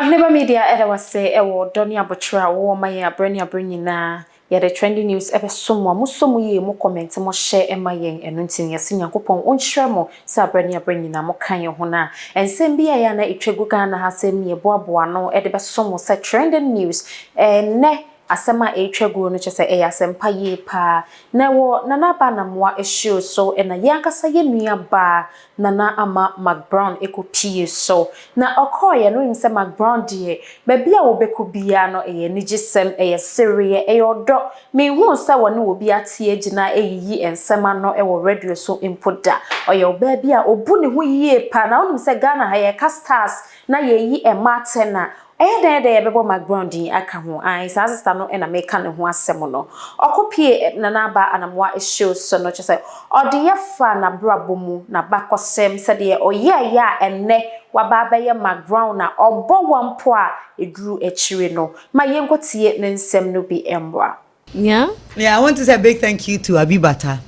Oheneba Media say ewo doni abotra wo ma ye abrani na ye the trending news ebe somo musomu ye mo comment mo share ema yen enu ntin ye se Nyankopon onhwere mo se abrani na mo kan ye ho na ensem bia ya na etwegu Ghana ha sem ye boaboa no e de be somo se trending news ne asema etwegu no chese e asempa ye pa na wo nana ba na moa ehio so na yankasa ye nua ba nana ama McBrown ekopie so na okoye no im se McBrown die ba bia wo beku bia no eye nigisem eye serie eye odo me hu se wo ne obi atie agina eyiyi ensema no e wo radio so impoda oye oba bia obu ne hu yie pa na wonim se Ghana ha ye casters na yeyi e matena de bebo McBrown din aka ho ai sa sister no na meka ne ho asem no okopie nana ba anamwa ehio so no chese ode ye fa na brabomu na bakosem se de oye ya enne waba ba ye McBrown na obo wampo a eduru echire no ma yenkotie ne nsem no bi embwa. Yeah, I want to say a big thank you to Abibata.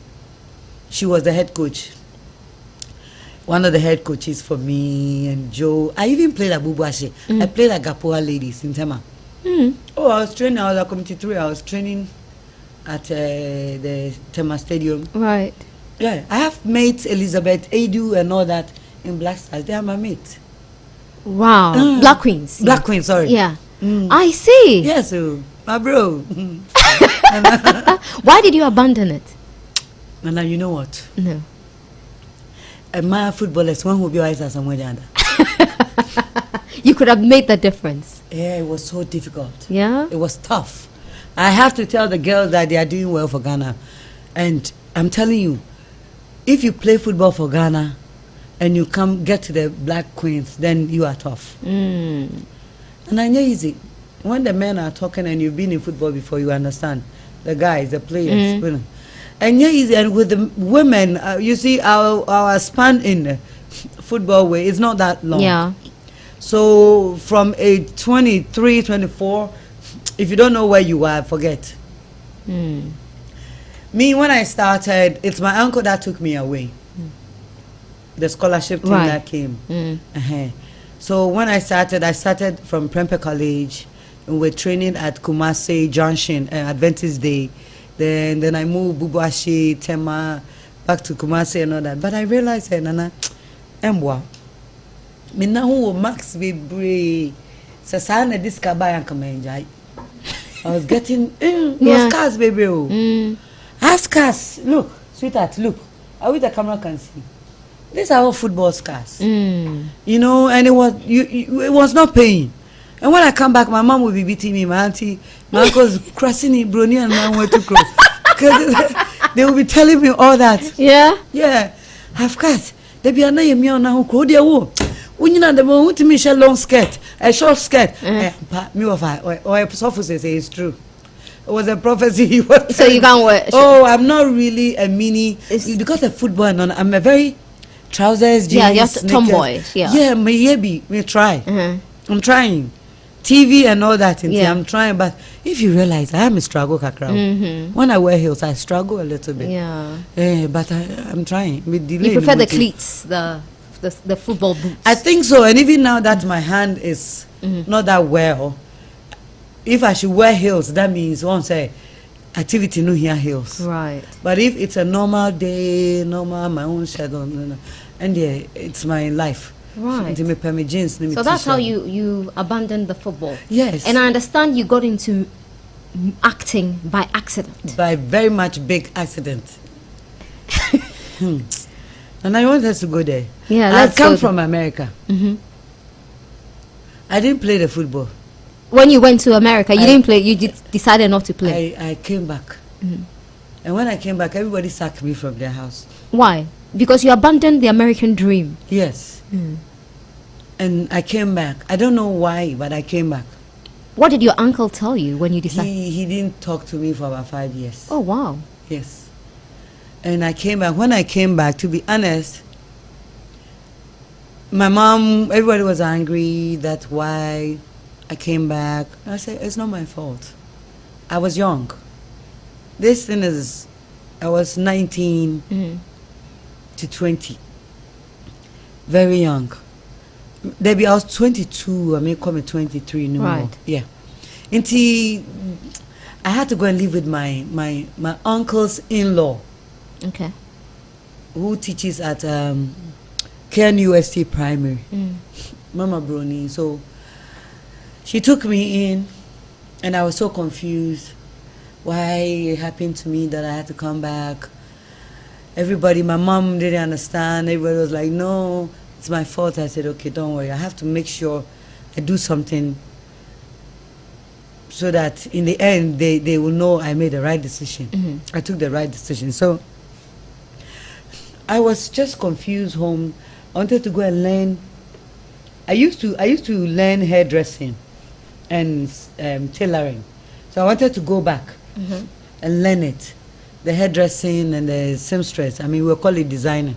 She was the head coach. One of the head coaches for me and Joe. I even played at Bubuashi. I played at Gapoa Ladies in Tema. Oh, I was training. I was at Committee 3. I was training at the Tema Stadium. Right. Yeah, I have mates, Elizabeth, Edu, and all that in Black Stars. They are my mates. Wow. Black Queens. Black Queens, sorry. Yeah. I see. Yes, my bro. Why did you abandon it? Nana, you know what? No. My footballers, one who be wise as somewhere down. You could have made the difference. Yeah, it was so difficult. Yeah? It was tough. I have to tell the girls that they are doing well for Ghana. And I'm telling you, if you play football for Ghana and you get to the Black Queens, then you are tough. And I know easy. When the men are talking and you've been in football before, you understand. The guys, the players. And yeah, easy. And with the women, you see, our span in football way is not that long. Yeah. So from age 23, 24, if you don't know where you are, forget. Me, when I started, it's my uncle that took me away. The scholarship team that came. So when I started from Prempeh College. And we're training at Kumasi Junction, Adventist Day. Then I moved Bubuashi, Tema, back to Kumasi and all that. But I realized, Nana, Mbwa, me na who Max be brave. Sasana this kabay and kamenjai. I was getting no scars, baby. Have scars. Look, sweetheart, look. I wish the camera can see. These are all football scars. You know, and it was not pain. And when I come back, my mom will be beating me, my auntie, my uncle's crossing me, Brony and mom were to cross. Because they will be telling me all that. Yeah? Yeah. Of course. They be another me on now, who they were. When you know the moment to me, a long skirt, a short skirt. Me or a soft say it's true. It was a prophecy. So you can't wear. Oh, I'm not really a mini. Because of football, and I'm a very trousers, jeans, you're tomboy. Yeah, me try. I'm trying. TV and all that, I'm trying, but if you realize I am a struggle kakra. When I wear heels, I struggle a little bit. Yeah. But I'm trying. You prefer the cleats, the football boots? I think so, and even now that my hand is not that well, if I should wear heels, that means once activity no here heels. Right. But if it's a normal day, my own shirt on, and yeah, it's my life. Right. So that's how you abandoned the football. Yes. And I understand you got into acting by accident. By very much big accident. And I want us to go there. Yeah, I come from America. I didn't play the football. When you went to America, you didn't play. You decided not to play. I came back. And when I came back, everybody sacked me from their house. Why? Because you abandoned the American dream. Yes. And I came back. I don't know why, but I came back. What did your uncle tell you when you decided? He didn't talk to me for about 5 years. Oh, wow. Yes. And I came back. When I came back, to be honest, my mom, everybody was angry. That's why I came back. I said, it's not my fault. I was young. This thing is, I was 19 to 20. Very young. Debbie, I was 22. I mean, come 23 no Right. more. Yeah. Until I had to go and live with my uncle's in-law, Okay. who teaches at KNUST Primary, Mama Brony. So she took me in, and I was so confused why it happened to me that I had to come back. Everybody, my mom didn't understand. Everybody was like, no, it's my fault. I said, okay, don't worry. I have to make sure I do something so that in the end they will know I made the right decision. I took the right decision. So I was just confused home. I wanted to go and learn. I used to learn hairdressing and tailoring. So I wanted to go back and learn it. The hairdressing and the seamstress. I mean, we'll call it designer.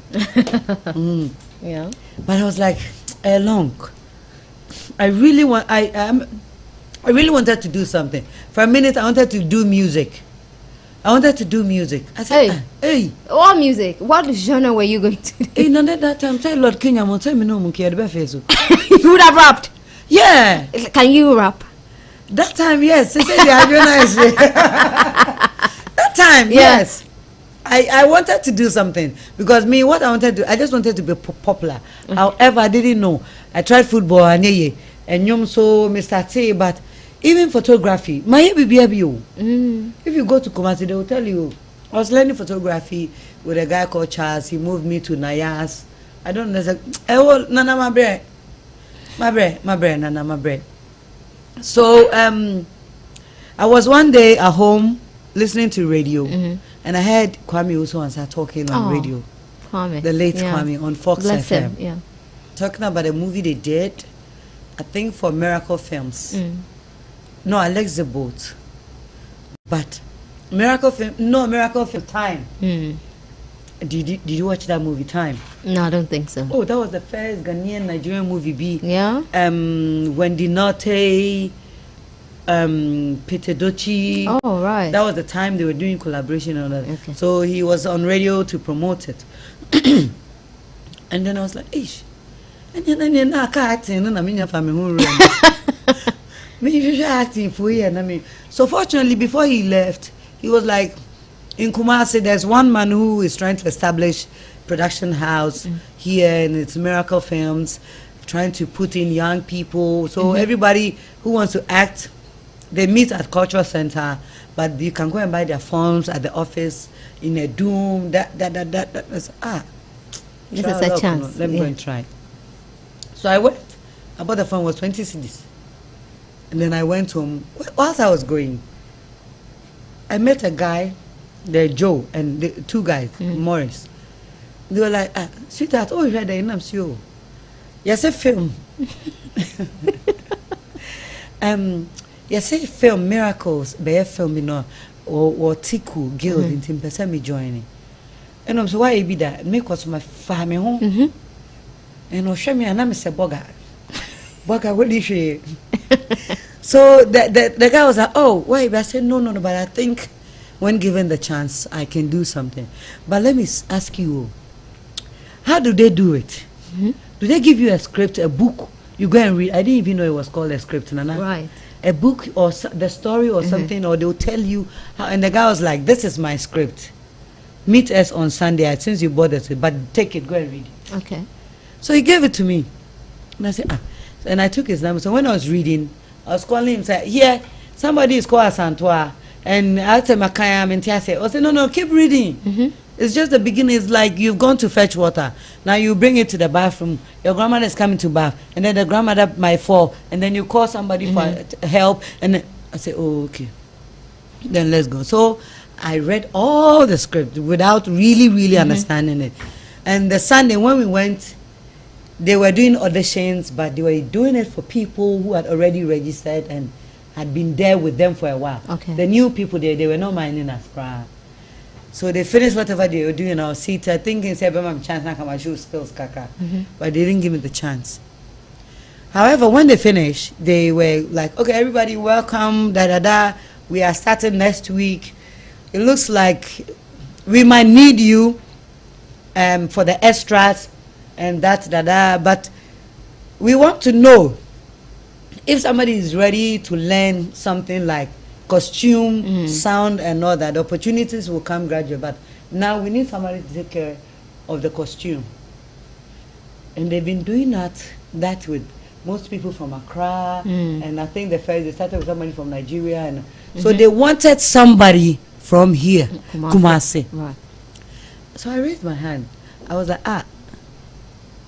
Yeah. But I was like, long. I really wanted to do something. For a minute, I wanted to do music. I said, hey. What music? What genre were you going to do? Hey, none that time. Say Lord Kenya, I'm tell me no monkey at the face. You would have rapped. Yeah. Can you rap? That time, yes. They say that time, Yeah. yes. I wanted to do something because me, what I wanted to do, I just wanted to be popular. However, I didn't know. I tried football and so Mr. T, but even photography, my If you go to Kumasi, they will tell you. I was learning photography with a guy called Charles. He moved me to Nayas. I don't know. Nana, my bread. Nana, my bread. So I was one day at home listening to radio, and I heard Kwame also start talking on radio. Kwame. The late Kwame on Fox Bless FM. him. Yeah. Talking about a movie they did, I think for Miracle Films. No, Alex the Boat. But Miracle Film Time. Did you watch that movie Time? No, I don't think so. Oh, that was the first Ghanaian Nigerian movie. Yeah. Wendy Notte, Peter Dochi. Oh, right. That was the time they were doing collaboration on that. Okay. So he was on radio to promote it. And then I was like, ish. And then I can't acting, and I mean, me acting for you, and I mean, so fortunately, before he left, he was like, in Kumasi, there's one man who is trying to establish production house here, and it's Miracle Films, trying to put in young people. So everybody who wants to act, they meet at Cultural Center, but you can go and buy their forms at the office in a Doom. That's This is try a luck, chance. Let me go and try. So I went. I bought the phone, was 20 cedis. And then I went home. Whilst I was going, I met a guy, the Joe, and the two guys, Morris. They were like, sweetheart, oh, you had the name, so yes, a film. Yes, a film, Miracles, be a film, you know, or Tiku, Guild, in Timpesa, me joining. And I'm so why you be that? Make us my family home. And I'll show me a name, Mr. Boga. Boga, what is she? So the guy was like, oh, wait, I said, no, but I think when given the chance, I can do something. But let me ask you, how do they do it? Do they give you a script, a book? You go and read. I didn't even know it was called a script, Nana. Right. A book or the story or something, or they'll tell you how. And the guy was like, this is my script. Meet us on Sunday, since you bought it, but take it, go and read it. Okay. So he gave it to me. And I said, And I took his number. So when I was reading, I was calling him, say, here, somebody is called Asantua. And I said, Makaya, and I said, no, keep reading. It's just the beginning. It's like you've gone to fetch water. Now you bring it to the bathroom. Your grandmother is coming to bath. And then the grandmother might fall. And then you call somebody for help. And then I said, oh, okay. Then let's go. So I read all the script without really understanding it. And the Sunday when we went, they were doing auditions, but they were doing it for people who had already registered and had been there with them for a while. Okay. The new people there, they were not minding us. So they finished whatever they were doing. I was seated thinking, say, I'm chance now my shoes skills kaka. But they didn't give me the chance. However, when they finished, they were like, okay, everybody welcome, we are starting next week. It looks like we might need you for the extras and but we want to know if somebody is ready to learn something like costume, sound, and all that. Opportunities will come gradually, but now we need somebody to take care of the costume. And they've been doing that with most people from Accra, and I think they started with somebody from Nigeria, and so they wanted somebody from here, Kumasi. Right. So I raised my hand. I was like,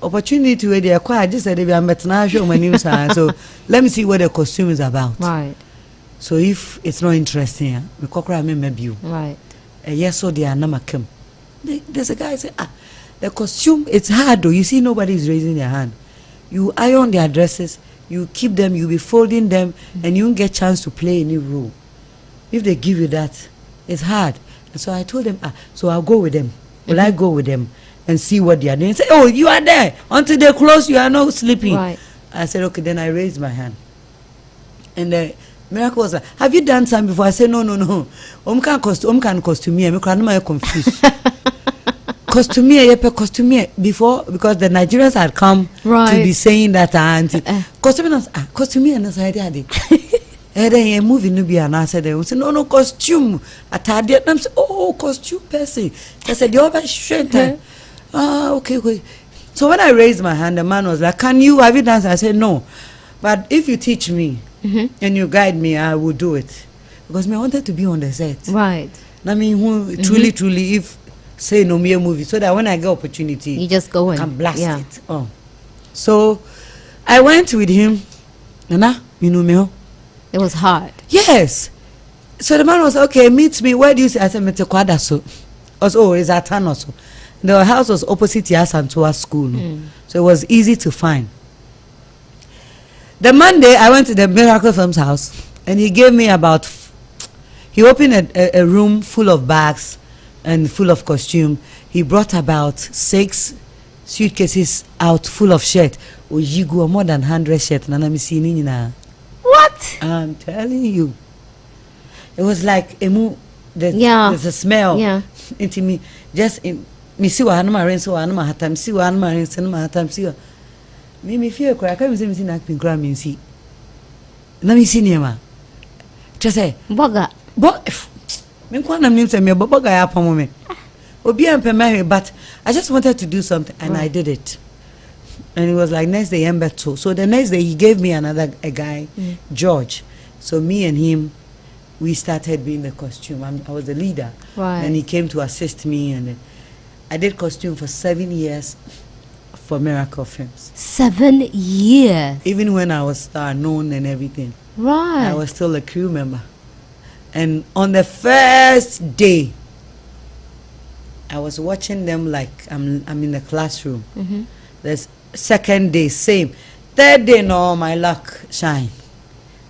opportunity to they acquire. I just said, I'm my name, so let me see what the costume is about. Right. So if it's not interesting, we could maybe you. Right. Yes, so they are not come. There's a guy say, the costume, it's hard though. You see, nobody is raising their hand. You iron their dresses, you keep them, you be folding them, and you won't get chance to play any role. If they give you that, it's hard. And so I told them, so I'll go with them. Will I go with them and see what they are doing? Say, oh, you are there. Until they close, you are not sleeping. Right. I said, okay, then I raised my hand. And the miracle was like, have you done something before? I said, no. Can costume me. I'm confused. Costume before, because the Nigerians had come to be saying that costume and a movie no be an answer. They say no costume. Atade. I'm say costume person. I said you over straight. Okay. So when I raised my hand, the man was like, have you done? I said no, but if you teach me and you guide me, I will do it, because I wanted to be on the set. Right. I mean, who truly, if say no me a movie, so that when I get opportunity, you just go in. I can blast it. Oh, so I went with him, and you know me. It was hard. Yes. So the man was okay. Meet me. Where do you say? I said, "Mete Kwada so." Also, it's a town also. The house was opposite Yasantua school, so it was easy to find. The Monday, I went to the Miracle Films house, and he gave me he opened a room full of bags and full of costume. He brought about 6 suitcases out full of shirt. Ojigu, more than 100 shirts. What? I'm telling you. It was like there's a smell into me. Just in me see what anama rinse or anama hatam see what anama rinse anama hatam see. Me feel cry. I can't even see nothing cry me see. Let me see Nema. Just say Boga. Me kwa na me say me boga ya pamo me. Obi ampe me, but I just wanted to do something and I did it. And it was like next day Embeto. So the next day he gave me a guy, George. So me and him, we started being the costume. I was the leader. Right. And he came to assist me, and I did costume for 7 years for Miracle Films. 7 years. Even when I was star known and everything. Right. I was still a crew member. And on the first day, I was watching them like I'm in the classroom. The second day, same. Third day, no, my luck shine.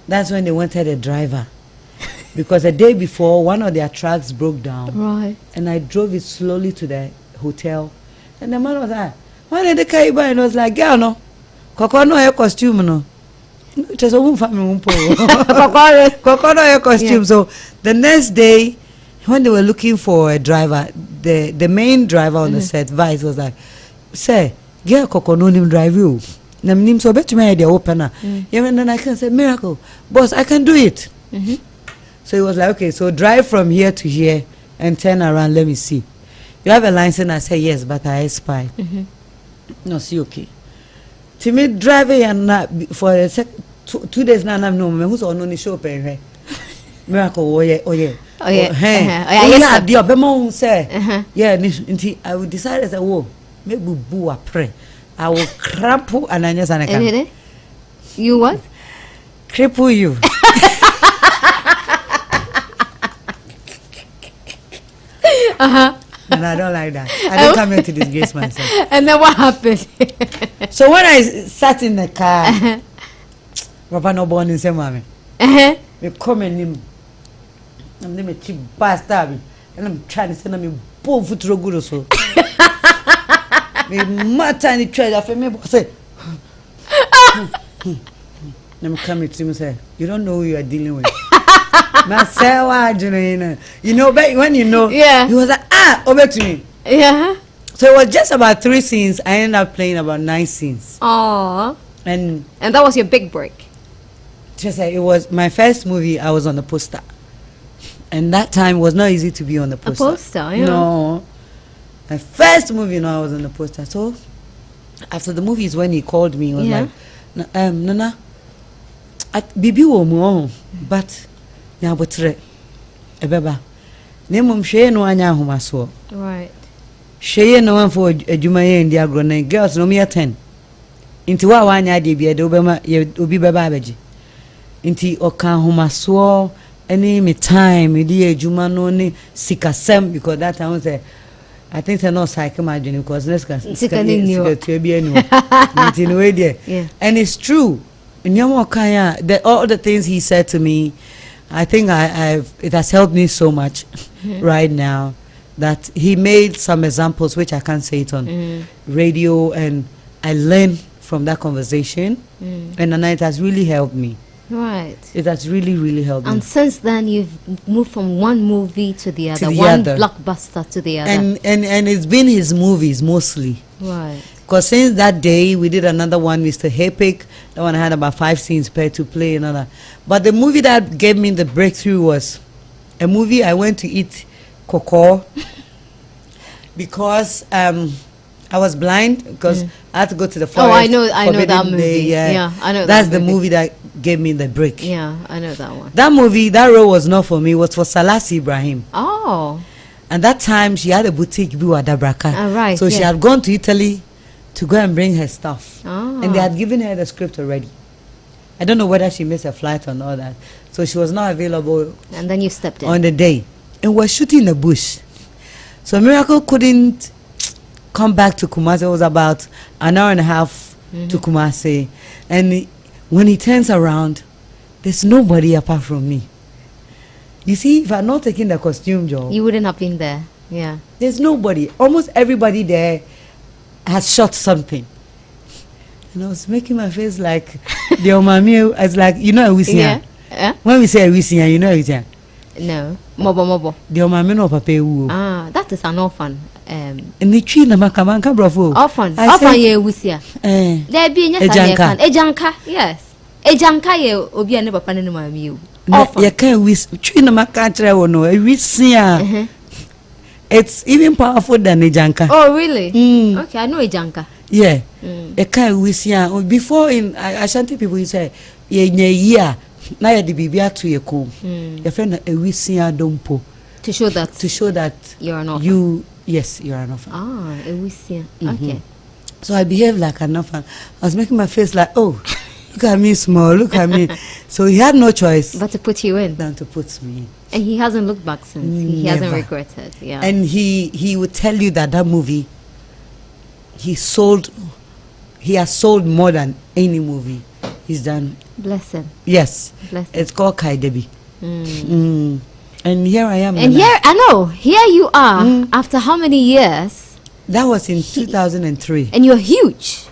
That's when they wanted a driver. Because the day before, one of their trucks broke down. Right. And I drove it slowly to the hotel. And the man was like, why did they carry by? And I was like, girl, no. Koko no hair costume, no. Just a woman family. Koko no hair costume. So the next day, when they were looking for a driver, the main driver on the set, Vice, was like, say, girl, Koko no him drive you. Nam nim so bet me idea opener. Yeah, and then I can say, Miracle, boss, I can do it. So he was like, okay, so drive from here to here and turn around, let me see. You have a license? I said, yes, but I spy. No, see, okay. To me, driving and for 2 days now, I'm no man who's on the show pay. Miracle, oh yeah. Yes, the Obama say, yeah, I would decide as a whoa, maybe boo a pray. I will crumple and I just and you what? Cripple you. And I don't like that. I don't come here to disgrace myself. And then what happened? So when I sat in the car, Papa no born in same mommy. Me come in him. I'm the cheap bastard. And I'm trying to send me both foot to good so. Me matter and try for me say. I'm coming to me say, you don't know who you are dealing with. You know, when you know, he was like, over to me. Yeah. So it was just about 3 scenes. I ended up playing about 9 scenes. Aww. And that was your big break. just like it was my first movie. I was on the poster, and that time was not easy to be on the poster. A poster, yeah. No, my first movie. I was on the poster. So after the movie is when he called me. He was like, Nana, Bibi wo mu, but nya botre ebeba. Nemum hwe no anya ahomaso. Right. Hwe no wan for adwuma ye ndi agro na girls no me 10. Inti wa anya de bia de obema obi beba abeji. Inti oka ahomaso any me time di adwuma no ni sikasem because that time was I think they're not psycho margin because let's go. And it's true. All the things he said to me, I think it has helped me so much right now that he made some examples which I can't say it on radio, and I learned from that conversation, and it has really helped me. Right. It has really, really helped me. And since then, you've moved from one movie to the other, blockbuster to the other. And it's been his movies mostly. Right. Because since that day, we did another one, Mr. Hepik. That one had about 5 scenes per to play another. But the movie that gave me the breakthrough was a movie I went to eat cocoa because I was blind because I had to go to the forest. Oh, I know that movie. Day, yeah, I know that's the movie that gave me the break. Yeah, I know that one. That movie, that role was not for me. It was for Salasi Ibrahim. Oh. And that time she had a boutique Biwa Dabraka. Right. So she had gone to Italy to go and bring her stuff. Oh. And they had given her the script already. I don't know whether she missed a flight or not that. So she was not available. And then you stepped in. On the day. And we're shooting in the bush. So Miracle couldn't come back to Kumasi. It was about an hour and a half to Kumasi. And when he turns around, there's nobody apart from me. You see, if I had not taken the costume job, you wouldn't have been there. Yeah. There's nobody. Almost everybody there has shot something. And I was making my face like the omami. I was like, you know, yeah. When we say Awisian, you know Awisian. No, mobo. The omami no papa. That is an orphan. And the tree na makamanka bravo. Orphan ye Awisia. There be Ejanka. Yes. Ejanka ye obi ane papa ne mami you. You can't wish tree na makatra or no Awisia. It's even powerful than Ejanka. Oh really? Okay, I know Ejanka. Yeah. You can't wish before in Ashanti people you say ye na ya di bibia to ye ko. Your friend Awisia dompo. To show that you're an orphan. You're an orphan. Awisia. Okay. So I behaved like an orphan. I was making my face like, oh, look at me small, look at me. So he had no choice but to put you in. Than to put me in. And he hasn't looked back since. He hasn't regretted. Yeah. And he would tell you that movie, he has sold more than any movie he's done. Bless him. Yes. Bless him. It's called Kai Debi. And here I am. And here you are after how many years? That was in 2003. And you're huge.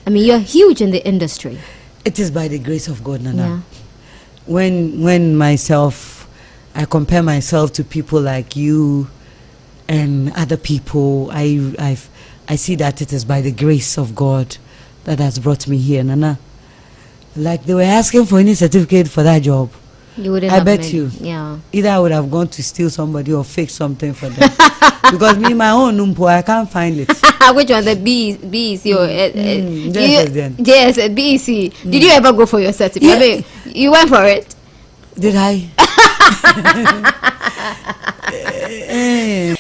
I mean, you're huge in the industry. It is by the grace of God, Nana. Yeah. When I compare myself to people like you and other people, I see that it is by the grace of God that has brought me here, Nana. Like they were asking for any certificate for that job. You wouldn't. I bet you. Yeah. Either I would have gone to steal somebody or fake something for them. Because me, my own numpo, I can't find it. Which one? The BEC or yes, BEC. Did you ever go for your certificate? I mean, you went for it. Did I?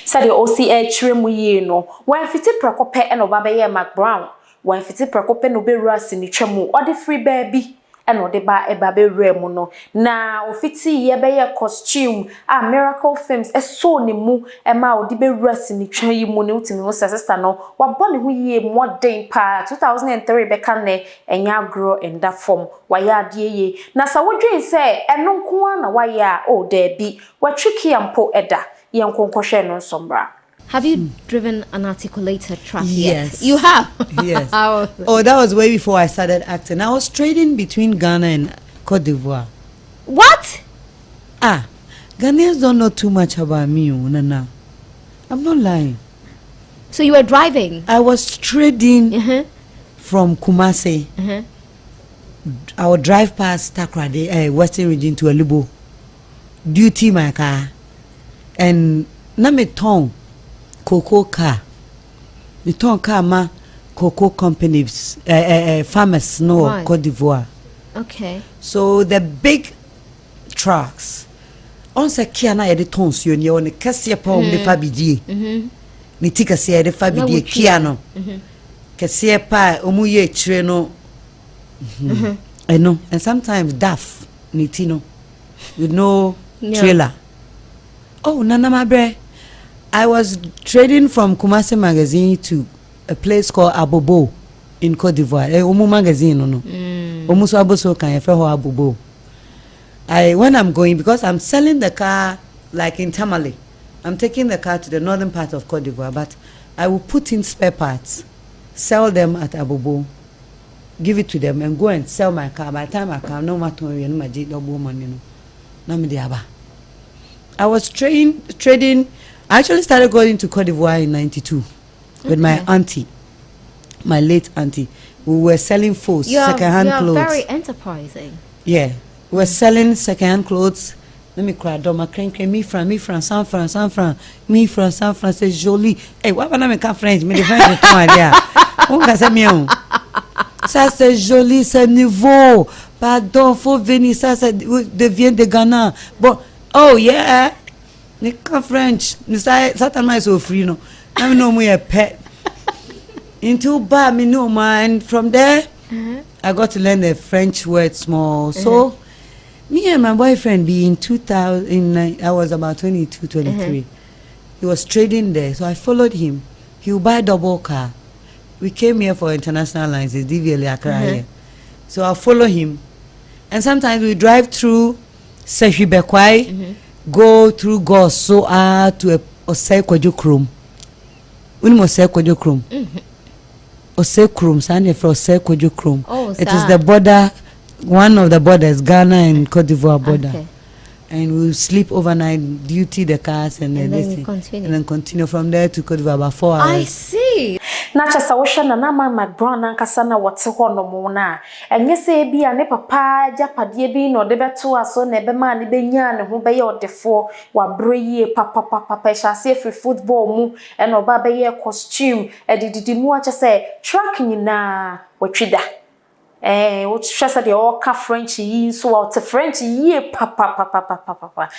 Said the OCH Remuye no. When fiti prekope and obabeye McBrown. When fiti prekope no be ras in the chemu or the free baby. And what they buy a baby remuno. Now, fiti ye be a costume, miracle films, a so ni mu, a ma di be rest in the train monutin no sister no, what bonny we more day pa 2003 becane and ya grow in that form. Why ya ye? Nasa what you say, and no kuana why ya oh there be what tricky and po edda, young concussion on sombra. Have you driven an articulated truck yes. yet? You have? Yes. Oh, that was way before I started acting. I was trading between Ghana and Cote d'Ivoire. What? Ghanaians don't know too much about me, Nana. I'm not lying. So you were driving? I was trading from Kumasi I would drive past Takrade, Western region to Alubo, duty my car, and na me ton cocoa car. Me ton car ma cocoa companies, farmers no Right. Cote d'Ivoire. Okay. So the big trucks. On se kia na yede ton suo ni on kese pa o me fa bidie. Ni tika se yede fa bidie kia no. Kese pa o mu ye chire no. I know. And sometimes daft ni tino with no trailer. Oh, Nana Mabre. I was trading from Kumasi magazine to a place called Abobo in Cote d'Ivoire. Omu magazine no. Omu so aboso kan ye fe ho Abobo. When I'm going, because I'm selling the car like in Tamale, I'm taking the car to the northern part of Cote d'Ivoire, but I will put in spare parts, sell them at Abobo, give it to them, and go and sell my car. By the time I come, no matter money, no. I was trading. I actually started going to Cote d'Ivoire in '92 with my auntie, my late auntie. We were selling Foos, second-hand clothes. You're very enterprising. Yeah. We were selling second-hand clothes. Let me cry, Doma Crane, me from San Fran, me from San Fran, c'est joli. Hey, what when I make French? Me the French de toi, yeah. On va se mieux. Ça c'est joli, c'est nouveau. Pardon, faut venir, ça devient de Ghana. Bon, oh yeah. Me French. Ça tellement est so free, no. I know me a pet. Into bar, me know and from there, I got to learn the French word small. So. Me and my boyfriend in 2009, I was about 22, 23. He was trading there, so I followed him. He would buy double car. We came here for international lines, it's DVL Accra here. So I follow him. And sometimes we drive through Sehibekwai, go through Gosso to Osei Kwajo Krum. Unimo Osei Kwajo Krum. Osei Krum, Sani for Osei Kwajo Krum. Oh, it is the border. One of the borders, Ghana and Cote d'Ivoire border. Okay. And we'll sleep overnight, duty the cars and everything. And then continue from there to Cote d'Ivoire about 4 hours. I see. Na chasa wosha na nama McBrown ankasa na wote ho no mo na. Enye se bia ne papa japade bi no de beto aso na ebe ma ne benya ne ho beye odefo wa breye papa shase free football mu e no ba beye costume e dididi mu acha se track nyina watwida. What shasa de all ka French yi so out French yi papa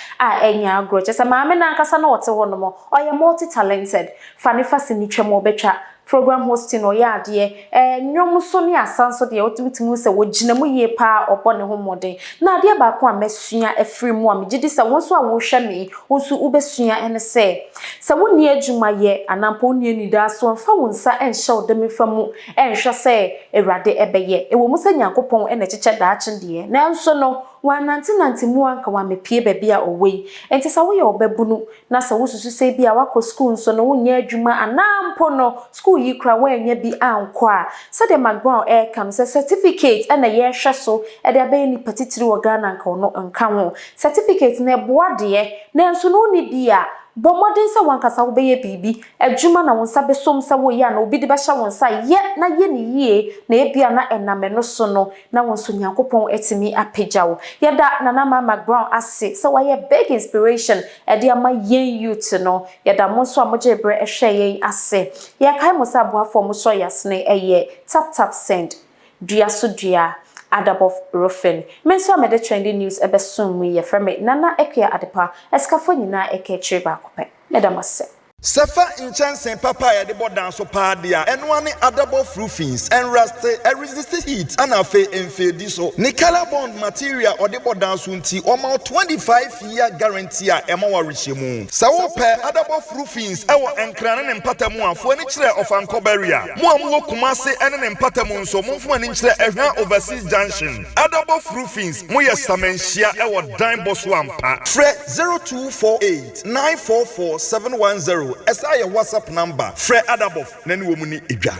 enya agro chesa maame na ankasa na wote ho no mo oye multi talented fanifa sinitwe mo betwa program hosting or ya de nyom so ne asanso de otumtimu se wogina mu ye pa obo ne ho modern na de ba ko amesua afiri mu amgidi se wonso a wo hwe me wonso ubesua ene se woni adwuma ye anampo woni anida so mfa wonsa enhye odemfa mu enhwe se ewrade ebeye ewo mu se nyankopon ene cheche daachen de na nso no wananti mu anka wa mepie bebia owei enti sa wo ye obebunu na sa wo susu se bia wako school nso no wonya adwuma anampo no school yi kra wanya bi anko a sa de McBrown kam se certificate na ye hwe so e de abaye ni patitiri wo Ghana nka no nka ho certificate na eboa de na nso no ni bia bo modern sa wankasa wo beye bibi adwuma na wonsa besom sa wo ya na obi de be hya wonsa ye na ye ni ye na ebia na ename no so no na wonso nyankopon etimi apejawo yeda nana McBrown ase so why big inspiration e de ama yen youth no yeda mo so amoje bre ehwe yen ase ye kai mo sa boafo mo so yasne eye tap send dua so dua Adabov Ruffin. Menso amede trending news ebesum we ye frame Nana Ekia Adepa eskafo nyina eke chireba kope. Nedamase. Sefa inchansen papa ya de bodan so padia enwane adable roofings and rust resist heat and afe enfedi so ni color bond material or de bodan so nti o 25-year guarantee a ema warishemu sa wo pe adable roofings e wo enkrane ne mpatamu afo ni kire of ankoberia mo amwo kumase ene ne mpatamu nso mo mfo ani kire ehwan overseas junction adable roofings mo ye samenhia e wo dan boso ampa fre 0248 944 710 Esa your WhatsApp number Fred Adabov nani wo mu ni edwa